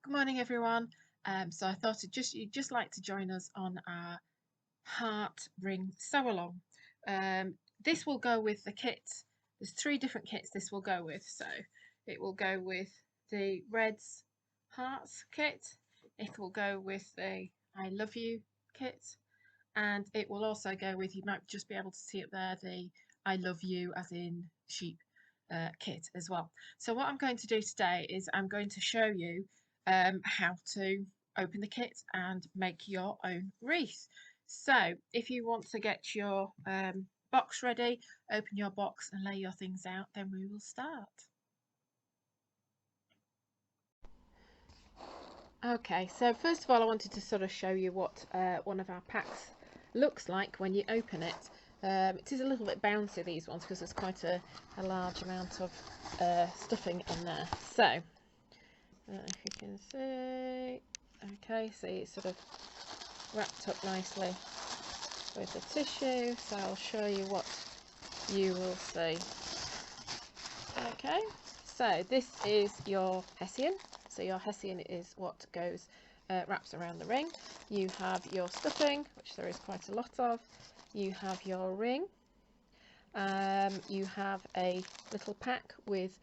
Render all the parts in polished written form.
Good morning, everyone. So I thought you'd just like to join us on our heart ring sew along. This will go with the kit. There's 3 different kits this will go with. So it will go with the Reds Hearts kit. It will go with the I Love You kit, and it will also go with, you might just be able to see it there, the I Love You as in sheep kit as well. So what I'm going to do today is I'm going to show you how to open the kit and make your own wreath. So if you want to get your box ready, open your box and lay your things out, then we will start. Okay, so first of all I wanted to sort of show you what one of our packs looks like when you open it. It is a little bit bouncy, these ones, because there's quite a large amount of stuffing in there. So if you can see, okay, see it's sort of wrapped up nicely with the tissue, so I'll show you what you will see. Okay, so this is your hessian. So your hessian is what goes wraps around the ring. You have your stuffing, which there is quite a lot of. You have your ring. You have a little pack with,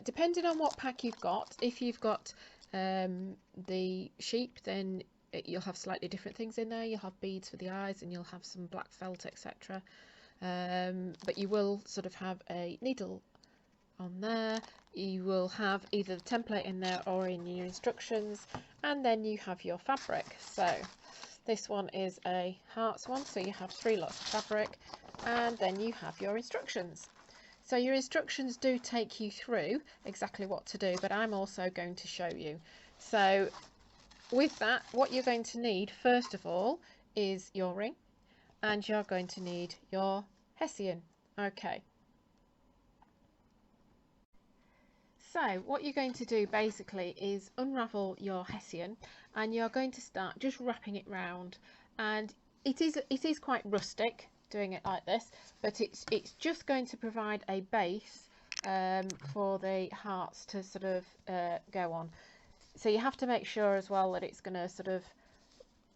depending on what pack you've got, if you've got the sheep, then you'll have slightly different things in there. You'll have beads for the eyes and you'll have some black felt, etc. But you will sort of have a needle on there. You will have either the template in there or in your instructions, and then you have your fabric. So this one is a hearts one, so you have 3 lots of fabric, and then you have your instructions. So your instructions do take you through exactly what to do, but I'm also going to show you. So with that, what you're going to need first of all is your ring, and you're going to need your hessian. Okay. So what you're going to do basically is unravel your hessian, and you're going to start just wrapping it round, and it is quite rustic doing it like this, but it's just going to provide a base for the hearts to sort of go on. So you have to make sure as well that it's going to sort of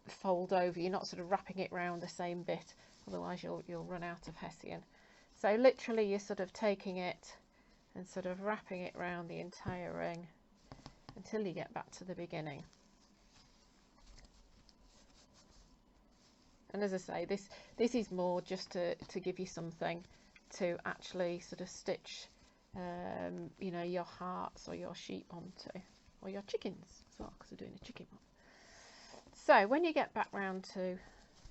fold over. You're not sort of wrapping it round the same bit, otherwise you'll run out of hessian. So literally you're sort of taking it and sort of wrapping it around the entire ring until you get back to the beginning. And as I say, this is more just to give you something to actually sort of stitch you know, your hearts or your sheep onto, or your chickens as well, because we're doing a chicken one. So when you get back round to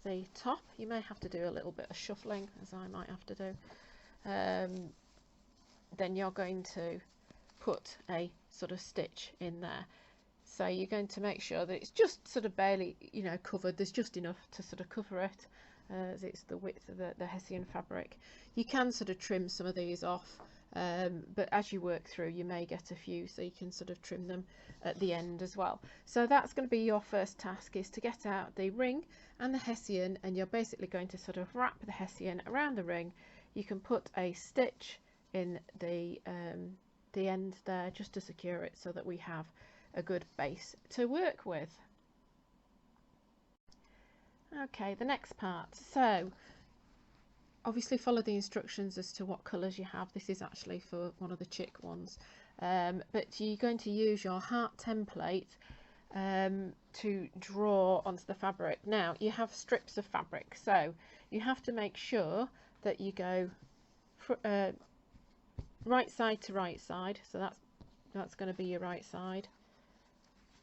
the top, you may have to do a little bit of shuffling, as I might have to do. Then you're going to put a sort of stitch in there. So you're going to make sure that it's just sort of barely, you know, covered. There's just enough to sort of cover it, as it's the width of the hessian fabric. You can sort of trim some of these off, but as you work through you may get a few, so you can sort of trim them at the end as well. So that's going to be your first task, is to get out the ring and the hessian, and you're basically going to sort of wrap the hessian around the ring. You can put a stitch in the end there just to secure it, so that we have a good base to work with. Okay, the next part. So obviously follow the instructions as to what colours you have. This is actually for one of the chick ones, but you're going to use your heart template to draw onto the fabric. Now you have strips of fabric, so you have to make sure that you go right side to right side, so that's going to be your right side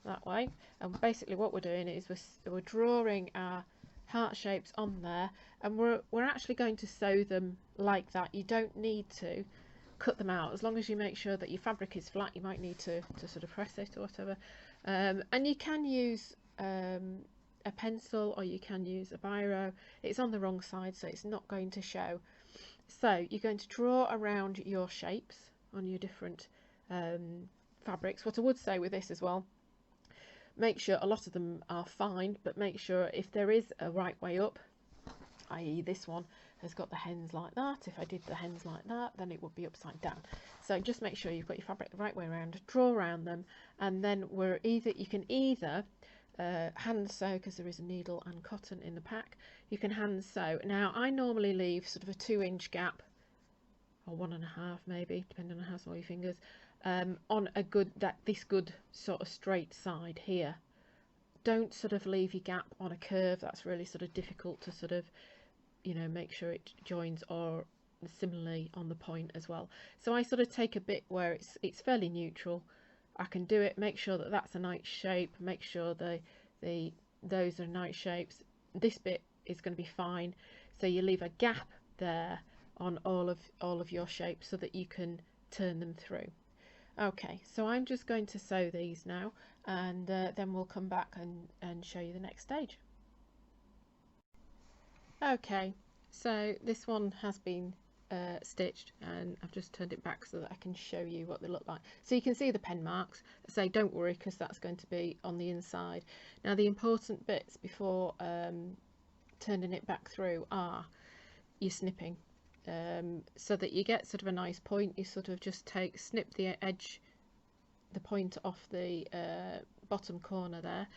that way. And basically what we're doing is we're drawing our heart shapes on there, and we're actually going to sew them like that. You don't need to cut them out, as long as you make sure that your fabric is flat. You might need to sort of press it or whatever, and you can use a pencil, or you can use a biro. It's on the wrong side, so it's not going to show. So you're going to draw around your shapes on your different fabrics. What I would say with this as well, make sure a lot of them are fine, but make sure if there is a right way up, i.e. this one, has got the hens like that. If I did the hens like that, then it would be upside down. So just make sure you've got your fabric the right way around, draw around them, and then you can either hand sew, because there is a needle and cotton in the pack. You can hand sew. Now I normally leave sort of a 2-inch gap, or 1.5 maybe, depending on how small your fingers, on a good this good sort of straight side here. Don't sort of leave your gap on a curve. That's really sort of difficult to sort of, you know, make sure it joins, or similarly on the point as well. So I sort of take a bit where it's fairly neutral. I can do it, make sure that that's a nice shape, make sure those are nice shapes. This bit is going to be fine. So you leave a gap there on all of your shapes so that you can turn them through. Okay, so I'm just going to sew these now, and then we'll come back and show you the next stage. Okay, so this one has been stitched, and I've just turned it back so that I can show you what they look like. So you can see the pen marks. So don't worry, because that's going to be on the inside. Now the important bits before turning it back through are your snipping. So that you get sort of a nice point, you sort of just snip the edge, the point off the bottom corner there,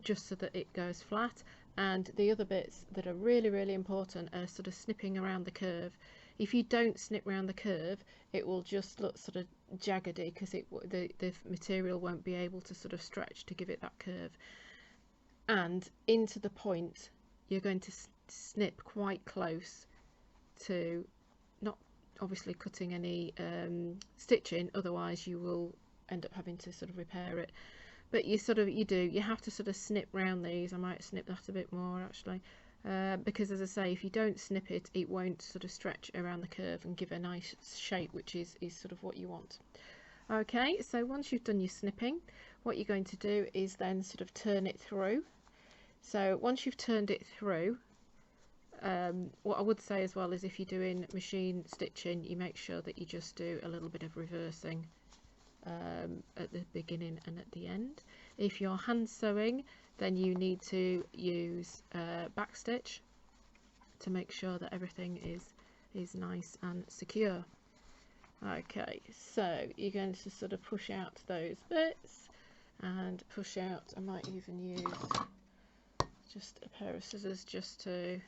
just so that it goes flat. And the other bits that are really, really important are sort of snipping around the curve. If you don't snip around the curve, it will just look sort of jaggedy, because the material won't be able to sort of stretch to give it that curve. And into the point, you're going to snip quite close to, not obviously cutting any stitching, otherwise you will end up having to sort of repair it. But you have to sort of snip round these. I might snip that a bit more actually, because as I say, if you don't snip it, it won't sort of stretch around the curve and give a nice shape, which is sort of what you want. Okay, so once you've done your snipping, what you're going to do is then sort of turn it through. So once you've turned it through, what I would say as well is, if you're doing machine stitching, you make sure that you just do a little bit of reversing at the beginning and at the end. If you're hand sewing, then you need to use back stitch to make sure that everything is nice and secure. Okay, so you're going to sort of push out those bits and push out. I might even use just a pair of scissors just to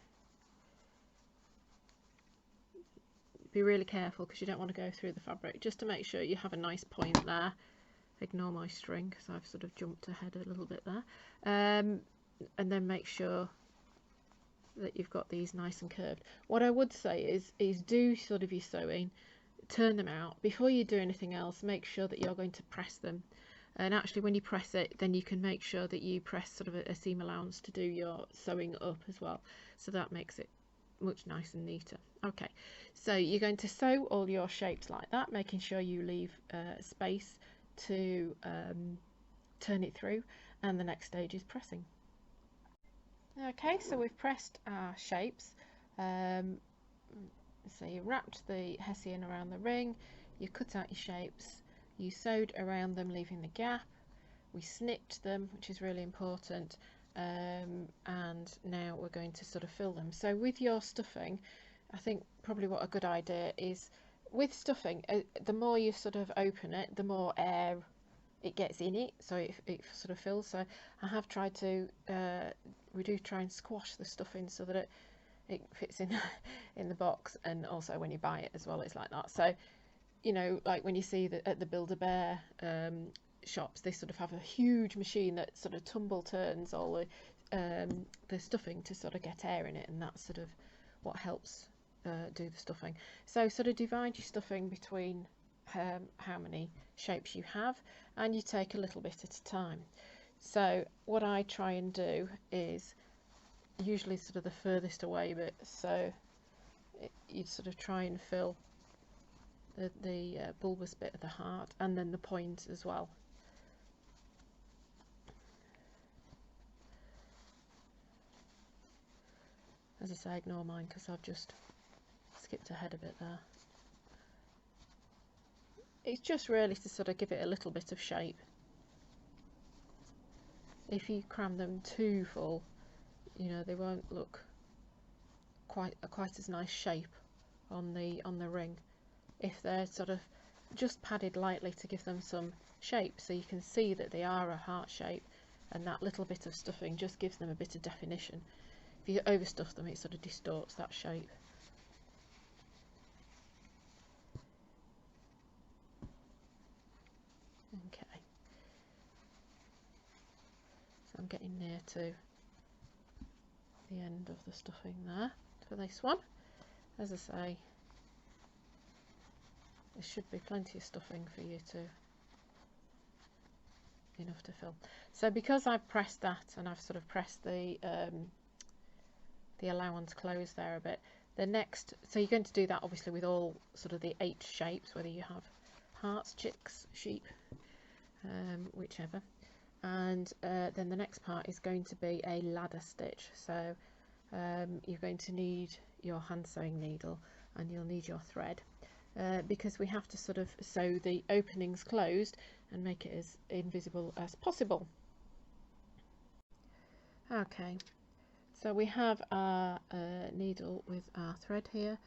be really careful, because you don't want to go through the fabric, just to make sure you have a nice point there. Ignore my string, because I've sort of jumped ahead a little bit there, and then make sure that you've got these nice and curved. What I would say is do sort of your sewing, turn them out before you do anything else. Make sure that you're going to press them, and actually when you press it, then you can make sure that you press sort of a seam allowance to do your sewing up as well, so that makes it much nicer and neater. Okay, so you're going to sew all your shapes like that, making sure you leave space to turn it through, and the next stage is pressing. Okay, so we've pressed our shapes. So you wrapped the hessian around the ring, you cut out your shapes, you sewed around them leaving the gap, we snipped them, which is really important, and now we're going to sort of fill them. So with your stuffing, I think probably what a good idea is, with stuffing, the more you sort of open it, the more air it gets in it, so it sort of fills. So I have tried to we do try and squash the stuffing so that it fits in the box, and also when you buy it as well, it's like that. So, you know, like when you see that at the Build-A-Bear shops, they sort of have a huge machine that sort of tumble turns all the stuffing to sort of get air in it, and that's sort of what helps do the stuffing. So sort of divide your stuffing between how many shapes you have, and you take a little bit at a time. So what I try and do is usually sort of the furthest away bit, so you'd sort of try and fill the bulbous bit of the heart, and then the point as well. As I say, ignore mine because I've just skipped ahead a bit there. It's just really to sort of give it a little bit of shape. If you cram them too full, you know, they won't look quite as nice shape on the ring if they're sort of just padded lightly to give them some shape, so you can see that they are a heart shape, and that little bit of stuffing just gives them a bit of definition. If you overstuff them, it sort of distorts that shape. Okay, so I'm getting near to the end of the stuffing there for this one. As I say, there should be plenty of stuffing for you to enough to fill. So because I've pressed that, and I've sort of pressed the allowance closed there a bit, the next, so you're going to do that obviously with all sort of the 8 shapes, whether you have hearts, chicks, sheep, whichever. And then the next part is going to be a ladder stitch. So you're going to need your hand sewing needle, and you'll need your thread, because we have to sort of sew the openings closed and make it as invisible as possible. Okay, so we have our needle with our thread here,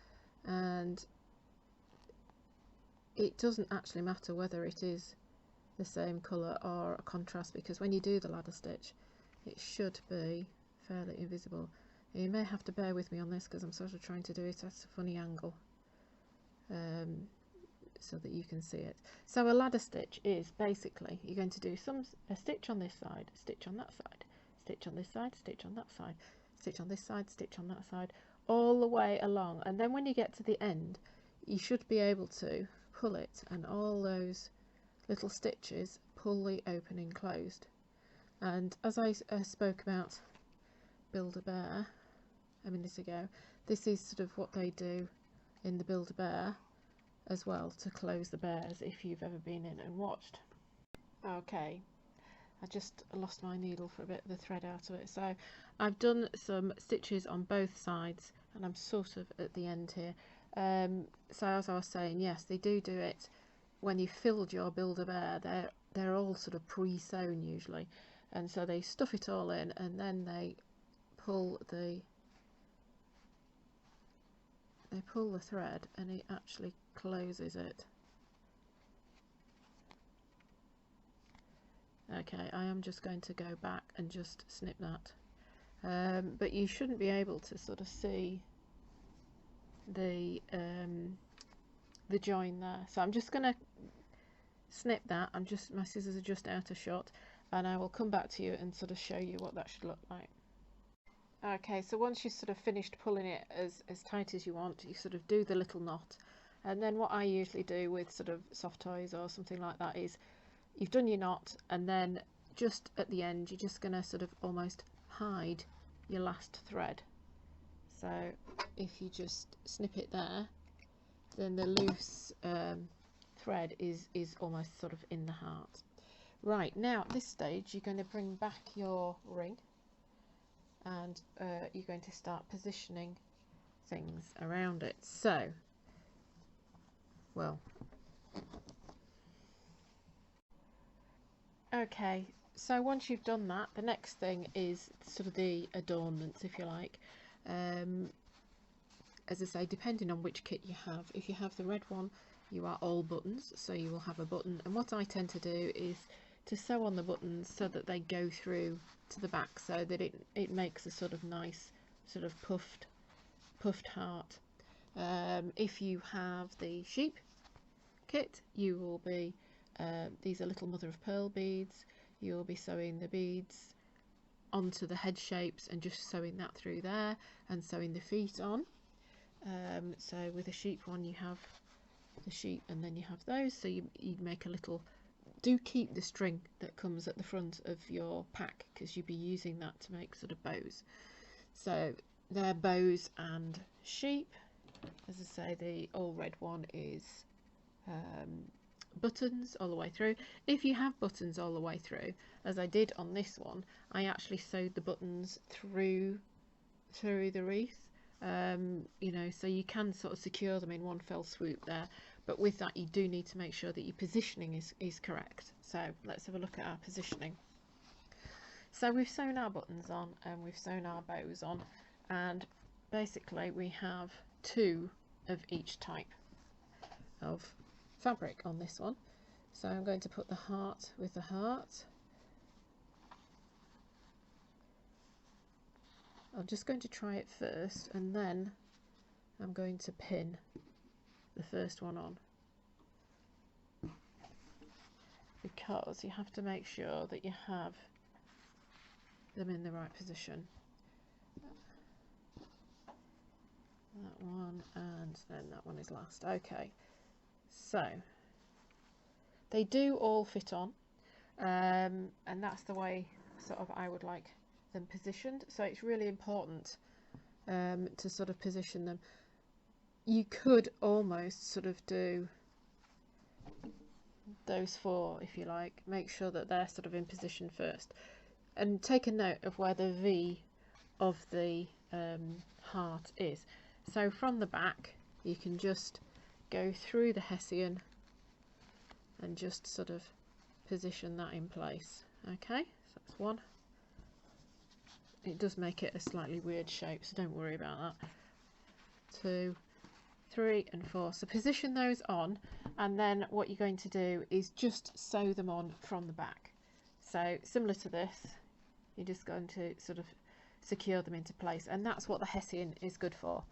and it doesn't actually matter whether it is the same colour or a contrast, because when you do the ladder stitch it should be fairly invisible. You may have to bear with me on this because I'm sort of trying to do it at a funny angle, so that you can see it. So a ladder stitch is basically you're going to do a stitch on this side, a stitch on that side, stitch on this side, stitch on that side, stitch on this side, stitch on that side, all the way along, and then when you get to the end you should be able to pull it, and all those little stitches pull the opening closed. And as I spoke about Build-A-Bear a minute ago, this is sort of what they do in the Build-A-Bear as well, to close the bears, if you've ever been in and watched. Okay, I just lost my needle for a bit of the thread out of it, so I've done some stitches on both sides and I'm sort of at the end here. So as I was saying, yes, they do it when you filled your Build-A-Bear. They're all sort of pre-sewn usually, and so they stuff it all in and then they pull the thread and it actually closes it. Okay, I am just going to go back and just snip that, but you shouldn't be able to sort of see the join there, so I'm just going to snip that. My scissors are just out of shot, and I will come back to you and sort of show you what that should look like. Okay, so once you've sort of finished pulling it as tight as you want, you sort of do the little knot, and then what I usually do with sort of soft toys or something like that is you've done your knot, and then just at the end you're just going to sort of almost hide your last thread. So if you just snip it there, then the loose thread is almost sort of in the heart. Right, now at this stage you're going to bring back your ring, and you're going to start positioning things around it. So, well, okay, so once you've done that, the next thing is sort of the adornments, if you like. As I say, depending on which kit you have, if you have the red one, you are all buttons, so you will have a button, and what I tend to do is to sew on the buttons so that they go through to the back, so that it makes a sort of nice sort of puffed heart. If you have the sheep kit, you will be these are little mother of pearl beads. You'll be sewing the beads onto the head shapes and just sewing that through there and sewing the feet on. So with a sheep one you have the sheep and then you have those, so you make a little, do keep the string that comes at the front of your pack, because you'd be using that to make sort of bows. So they're bows and sheep. As I say, the all red one is buttons all the way through. If you have buttons all the way through, as I did on this one, I actually sewed the buttons through the wreath, you know, so you can sort of secure them in one fell swoop there. But with that you do need to make sure that your positioning is correct. So let's have a look at our positioning. So we've sewn our buttons on and we've sewn our bows on, and basically we have 2 of each type of fabric on this one. So I'm going to put the heart with the heart. I'm just going to try it first, and then I'm going to pin the first one on, because you have to make sure that you have them in the right position. That one, and then that one is last. Okay, so they do all fit on, and that's the way sort of I would like them positioned. So it's really important to sort of position them. You could almost sort of do those 4 if you like, make sure that they're sort of in position first, and take a note of where the V of the heart is. So from the back you can just go through the hessian and just sort of position that in place. Okay, so that's 1. It does make it a slightly weird shape, so don't worry about that. 2, 3 and 4. So position those on, and then what you're going to do is just sew them on from the back. So similar to this, you're just going to sort of secure them into place, and that's what the hessian is good for.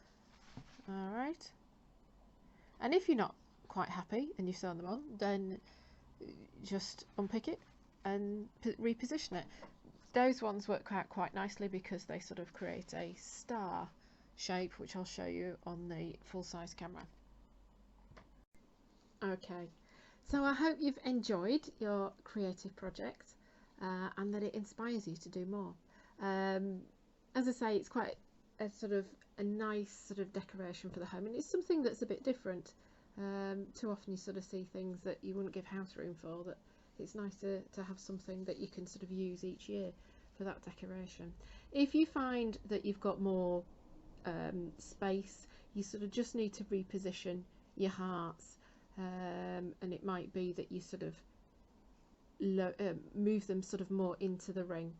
Alright, and if you're not quite happy and you've sewn them on, then just unpick it and reposition it. Those ones work out quite nicely because they sort of create a star shape, which I'll show you on the full-size camera. Okay, so I hope you've enjoyed your creative project and that it inspires you to do more. As I say, it's quite a sort of a nice sort of decoration for the home, and it's something that's a bit different. Too often you sort of see things that you wouldn't give house room for, that it's nice to have something that you can sort of use each year for that decoration. If you find that you've got more space, you sort of just need to reposition your hearts, and it might be that you sort of move them sort of more into the ring.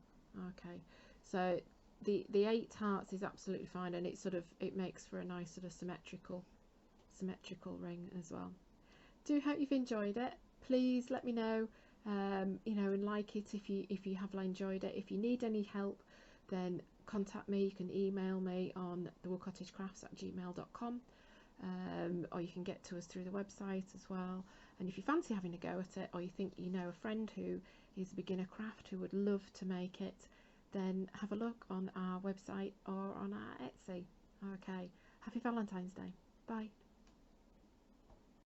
Okay, so the 8 hearts is absolutely fine, and it makes for a nice sort of symmetrical ring as well. Do hope you've enjoyed it. Please let me know, you know, and like it if you have enjoyed it. If you need any help, then contact me. You can email me on thewoodcottagecrafts@gmail.com, or you can get to us through the website as well. And if you fancy having a go at it, or you think you know a friend who is a beginner craft who would love to make it, then have a look on our website or on our Etsy. Okay, happy Valentine's Day. Bye.